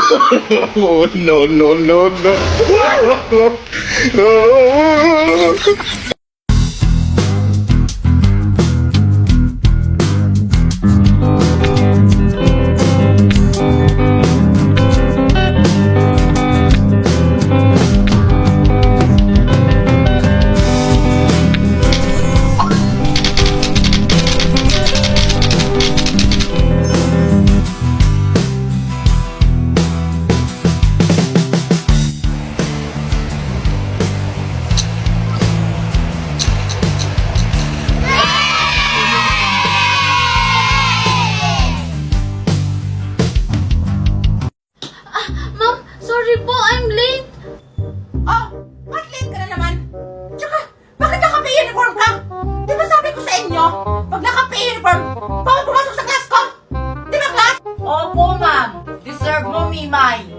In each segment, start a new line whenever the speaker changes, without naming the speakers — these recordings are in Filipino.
Oh, no, no, no, no.
Ma'am, sorry po, I'm late.
Oh, ba't late ka na naman? Tsaka, bakit naka-uniform ka? Di ba sabi ko sa inyo, pag naka-uniform, bawal pumasok sa class ko? Di ba, class?
Opo, ma'am. Deserve mo, Mimay.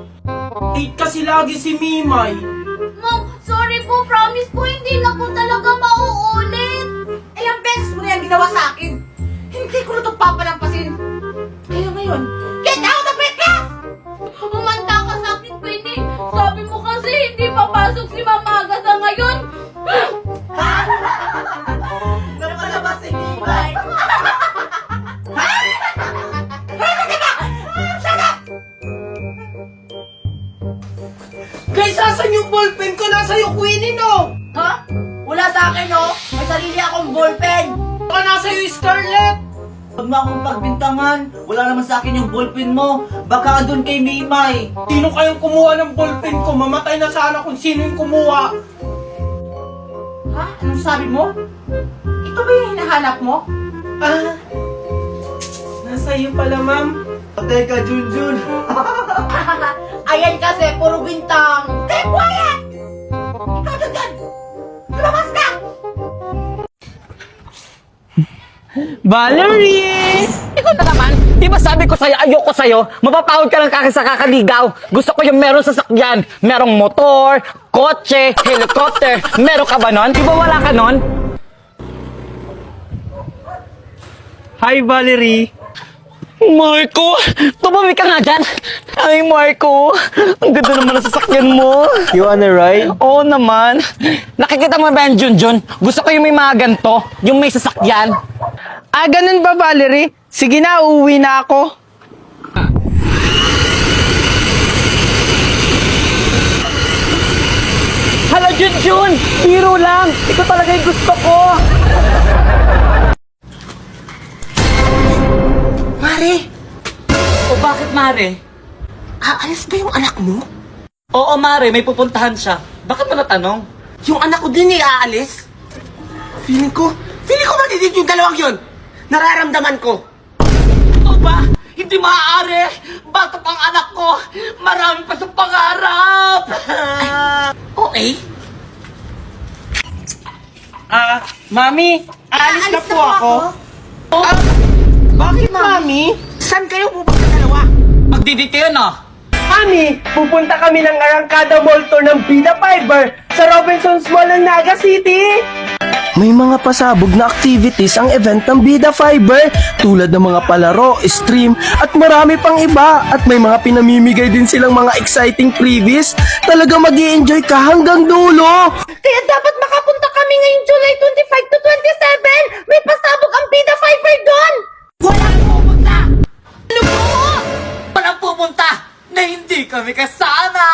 Late kasi lagi si Mimay.
Ma'am, sorry po, promise po, hindi na po talaga mauulit.
Ilang beses mo na yan ginawa sa akin. Hindi ko na ito papalampasin. Kaya ngayon, get out of my class!
Umanda ka sa akin, Queenie. Sabi mo kasi hindi papasok si Mama Agatha ngayon.
Napalabas si Mimay.
Guys, asan yung ballpen ko? Nasa yung Queenie, no?
Ha? Wala sa akin, no? May sarili akong ballpen.
Baka nasa yung Scarlett.
Huwag mo akong pagbintangan. Wala naman sa akin yung ballpen mo. Baka doon kay Mimay.
Sino kayong kumuha ng ballpen ko? Mamatay na sana kung sino yung kumuha.
Ha? Anong sabi mo? Ito ba yung hinahanap mo?
Ah, nasa iyo pala, ma'am.
Teka, Junjun. Ayan kasi, puro bintang.
Stay quiet! Ikaw dyan! Lumabas ka!
Valerie!
Ikaw na naman, di ba sabi ko sa'yo, ayoko sa'yo, mapapahod ka lang sa kakaligaw. Gusto ko yung meron sasakyan, merong motor, kotse, helicopter, meron ka ba nun? Di ba wala ka nun?
Hi, Valerie.
Marco, tumabi ka nga dyan. Ay, Marco, ang ganda naman ng sasakyan mo.
You wanna ride?
Oo naman. Nakikita mo ba yan, Junjun? Gusto ko yung may mga ganito, yung may sasakyan.
Ah, ganun ba, Valerie? Sige na, uuwi na ako.
Hala, Junjun! Biro lang! Ito talaga yung gusto ko!
Mare!
O bakit, Mare?
Aalis ba yung anak mo?
Oo, Mare, may pupuntahan siya. Bakit mo natanong?
Yung anak ko din aalis? Feeling ko madidig yung dalawang yun! Nararamdaman ko!
Ano ba? Hindi maaari! Bata pang anak ko! Marami pa sa pangarap!
Okay.
Ah, Mami, aalis na po ako. Bakit, Mami?
Saan kayo pupunta dalawa?
Magdidate yun, ah!
Mami, pupunta kami ng Arangkada Mall Tour ng Bida Fiber sa Robinsons Mall ng Naga City.
May mga pasabog na activities ang event ng Bida Fiber tulad ng mga palaro, stream at marami pang iba at may mga pinamimigay din silang mga exciting freebies. Talaga mag-i-enjoy ka hanggang dulo.
Kaya dapat makapunta kami ngayong July 25 to 27! May pasabog ang Bida Fiber doon!
Walang pupunta! Ano po? Walang pupunta na hindi kami kasama!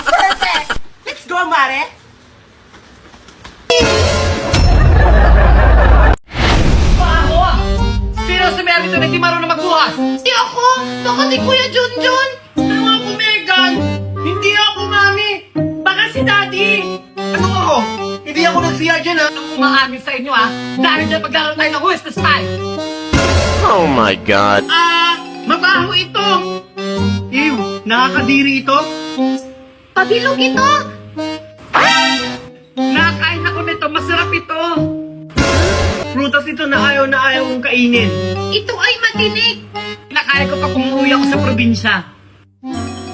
Perfect! Let's go, Mare!
Ako, ah! Sino si Mary to na hindi marunong magbuhas?
Di ako, baka si Kuya Junjun.
Ano ako, Megan? Hindi ako, Mami. Baka si Daddy. Ano ako? Hindi ako nag-CR dyan, ha?
Umaamin sa inyo, ah! Dahil dyan maglaro tayo ng Who's the Spy!
Oh my God.
Ah, mabaho ito. Ew, nakakadiri ito.
Pabilog ito.
Nakakain ako nito, masarap ito. Prutas ito na ayaw kong kainin.
Ito ay matinik.
Kinakain ko pa kung umuwi ako sa probinsya.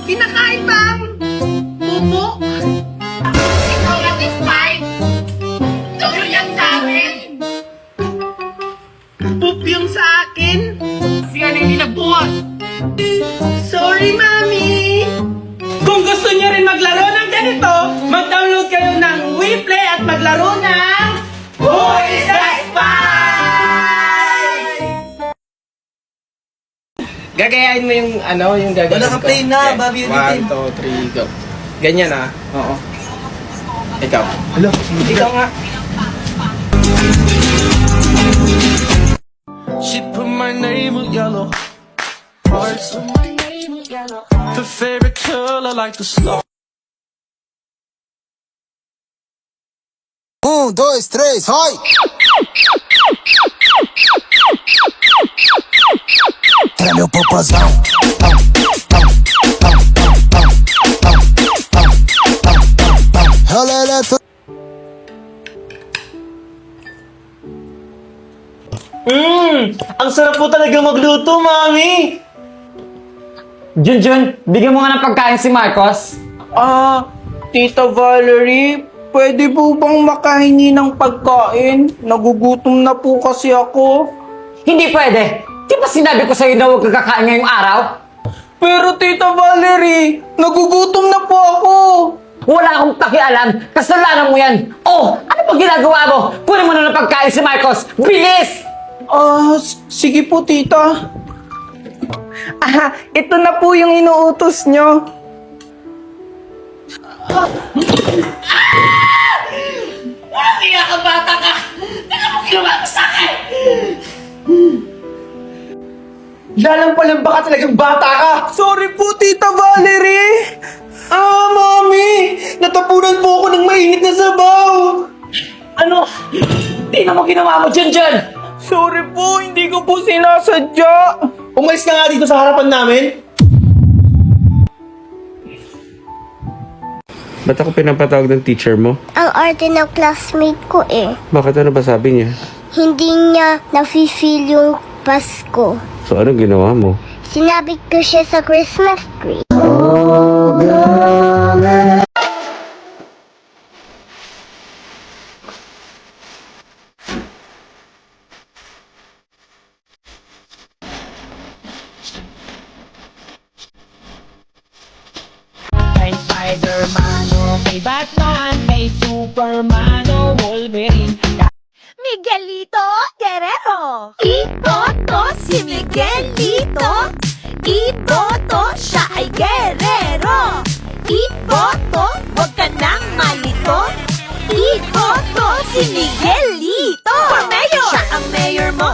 Kinakain ba ang pupo?
Ikaw yung spy. Tuloy yan sa akin.
Poop yung sa akin.
Si ano hindi nagbuhas?
Sorry, Mami. Gagayain mo yung ano, yung gagawin ko.
Wala ka play na, Bobby United.
1, 2, 3, go. Ganyan ah.
Oo.
Ikaw. Ikaw nga.
She put my name in yellow hearts. The favorite color like the star.
1, 2, 3, hoy! Era meu popozão.
Ang sarap po talaga magluto, Mami! Junjun, bigyan mo nga ng pagkain si Marcos.
Tita Valerie, pwede po bang makahingi ng pagkain? Nagugutom na po kasi ako.
Hindi pwede. Di ba sinabi ko sa'yo na huwag kang kakain ngayong araw?
Pero Tita Valerie, nagugutom na po ako.
Wala akong pakialam. Kasalanan mo yan. Oh, ano pa ginagawa mo? Kunin mo na ng pagkain si Marcos. Bilis!
Sige po, tita. Ito na po yung inuutos nyo.
Walang iya ka, bata ka! Tignan mo ginawa mo sa akin!
Lalang palang baka talagang bata ka!
Sorry po, Tita Valerie. Mami, natapunan po ako ng mainit na sabaw.
Ano? Tingnan mo ginawa mo, Junjun!
Sorry po, hindi ko po sinasadya.
Umalis ka nga dito sa harapan namin!
Ba't ako pinapatawag ng teacher mo?
Ang arte ng classmate ko eh.
Bakit ano ba sabi niya?
Hindi niya nafe-feel yung Pasko.
So anong ginawa mo?
Sinabi ko siya sa Christmas tree.
May Spider-Man, may Batman, may Superman, Wolverine.
Miguelito Guerrero. Iboto si Miguelito. Iboto siya ay guerrero. Iboto, huwag ka nang malito. Iboto si Miguelito. For mayor! Siya ang mayor mo.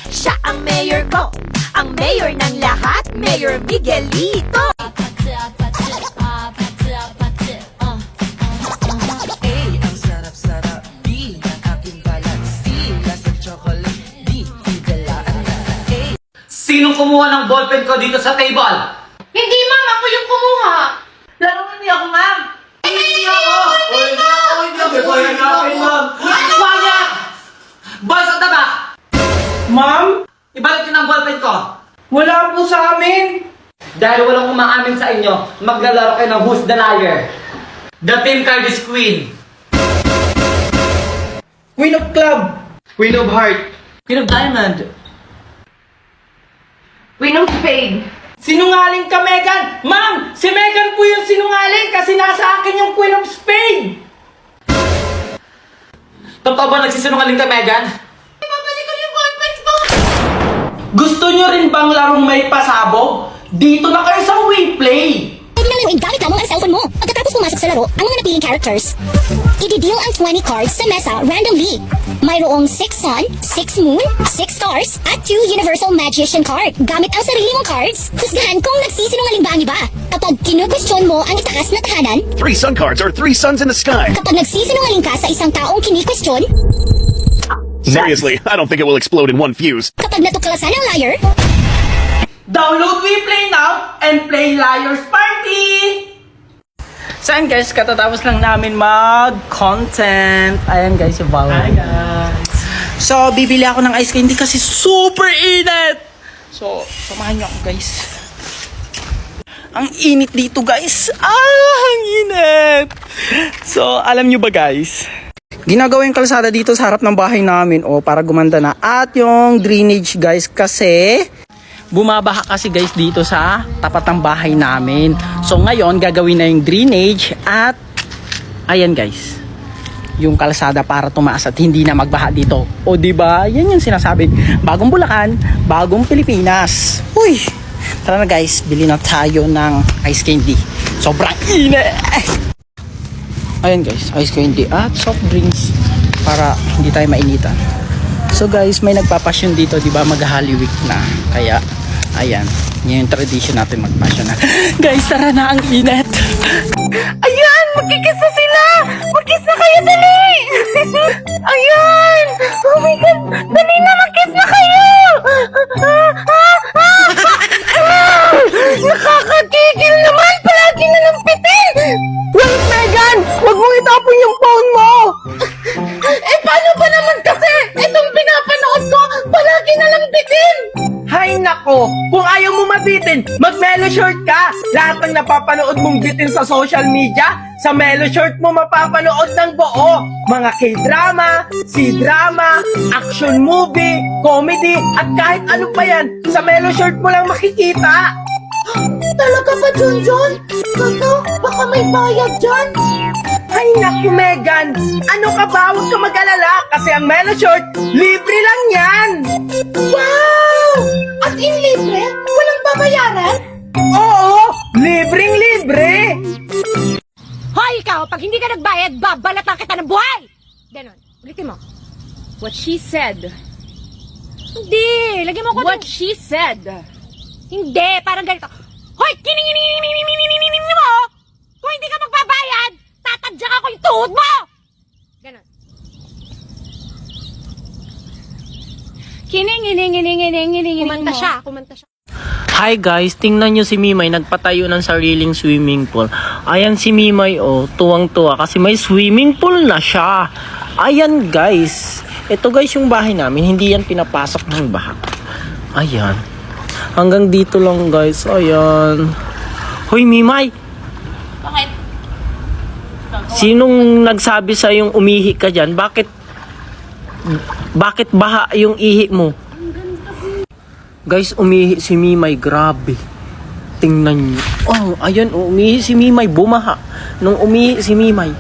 Siya ang mayor ko. Ang mayor ng lahat, Mayor Miguelito.
Ang sarap-sarap, di ang aking balat. Si lasang chocolate, di higalaan na.
Sinong kumuha ng ballpen ko dito sa table?
Hindi, ma'am. Ako yung kumuha.
Laro hindi ako, ma'am! Hindi ako!
Quiet! Boys at the back!
Ma'am,
Ibalik niyo ng ballpen ko!
wala po sa amin.
Dahil walang umaamin sa inyo, maglalaro kayo ng Who's the Liar? The team card is Queen.
Queen of Club.
Queen of Heart.
Queen of Diamond.
Queen of Spade.
Sinungaling ka, Megan. Ma'am, si Megan po yung sinungaling kasi nasa akin yung Queen of Spade.
Totoo ba nagsisinungaling ka, Megan?
Gusto nyo rin bang larong may pasabog? Dito na kayo sa WePlay.
Pwede nang laruin gamit lamang ang cellphone mo. Pagkatapos pumasok sa laro, ang mga napiling characters. I-deal ang 20 cards sa mesa randomly. Mayroong 6 sun, 6 moon, 6 stars, at 2 universal magician card. Gamit ang sarili mong cards, husgahan kung nagsisinungaling ba ang iba. Kapag kinu-question mo ang itaas na tahanan,
3 sun cards are 3 suns in the sky.
kapag nagsisinungaling ka sa isang taong kini-question,
Seriously, I don't think it will explode in one fuse.
kapag natuklasan ang liar,
Download WePlay now and play Liar's Party! Saan guys, katatapos lang namin mag-content. Ayan guys, yung bawal. Hi guys! So, bibili ako ng ice candy kasi super init! So, samahan niyo ako guys. Ang init dito guys! Ang init! So, alam niyo ba guys? Ginagawa yung kalsada dito sa harap ng bahay namin para gumanda na. At yung drainage guys kasi bumabaha kasi guys dito sa tapat ng bahay namin. So ngayon gagawin na yung drainage at ayan guys. Yung kalsada para tumaas at hindi na magbaha dito. O di ba? Yan yung sinasabi. Bagong Bulacan, bagong Pilipinas. Uy,
Tara na guys, bili na tayo ng ice candy. Sobrang init! Ayun guys, ice candy at soft drinks para hindi tayo mainitan. So guys, may nagpapasyon dito, di ba? Mag-Holy Week na. Kaya, ayan. Yan yung tradition natin magpasyon na. Guys, tara na, ang init! Ayan! Magkikiss na sila! Magkiss na kayo, dali! Ayan! Oh my God! Dali na, magkiss na kayo! Nakakatigil naman! Palagi na ng pitin! Wait, Megan! Huwag mong itapon yung phone mo! Eh, paano ba naman kasi? Itong pinapanood ko, palagi na lang bitin!
Hay nako, kung ayaw mo mabitin, mag-Melo Short ka. Lahat ng napapanood mong bitin sa social media, sa Melo Short mo mapapanood ng buo. Mga K-drama, C-drama, action movie, comedy, at kahit ano pa yan, sa Melo Short mo lang makikita.
Talaga ba, Junjun? Kaso, baka may bayad dyan.
Ay naku, Megan! Ano ka ba? Huwag ka mag-alala kasi ang Melo Short, libre lang yan!
Wow! As in libre? Walang babayaran?
Oo! Libreng-libre!
Hoy, ikaw! Pag hindi ka nagbayad, babalatan kita ng buhay! Ganon. Ulitin mo. What she said. Hindi! Lagyan mo ko What she said. Hindi! Parang ganito. Hoy! Kining mo! Kung hindi ka magbabayad, tatadyak ako yung tuhod mo! Ganon. Kining. Kumanta siya.
Hi guys, tingnan nyo si Mimay nagpatayo ng sariling swimming pool. Ayan si Mimay oh, tuwang-tuwa kasi may swimming pool na siya. Ayan guys, ito guys yung bahay namin, hindi yan pinapasok ng baha. Ayan, hanggang dito lang guys, ayan. Hoy Mimay!
Bakit?
Sinong nagsabi sa yung umihi ka dyan? Bakit baha yung ihi mo? Guys, umihi si Mimay, grabe. Tingnan nyo. Oh, ayun, umihi si Mimay, bumaha. Nung umihi si Mimay,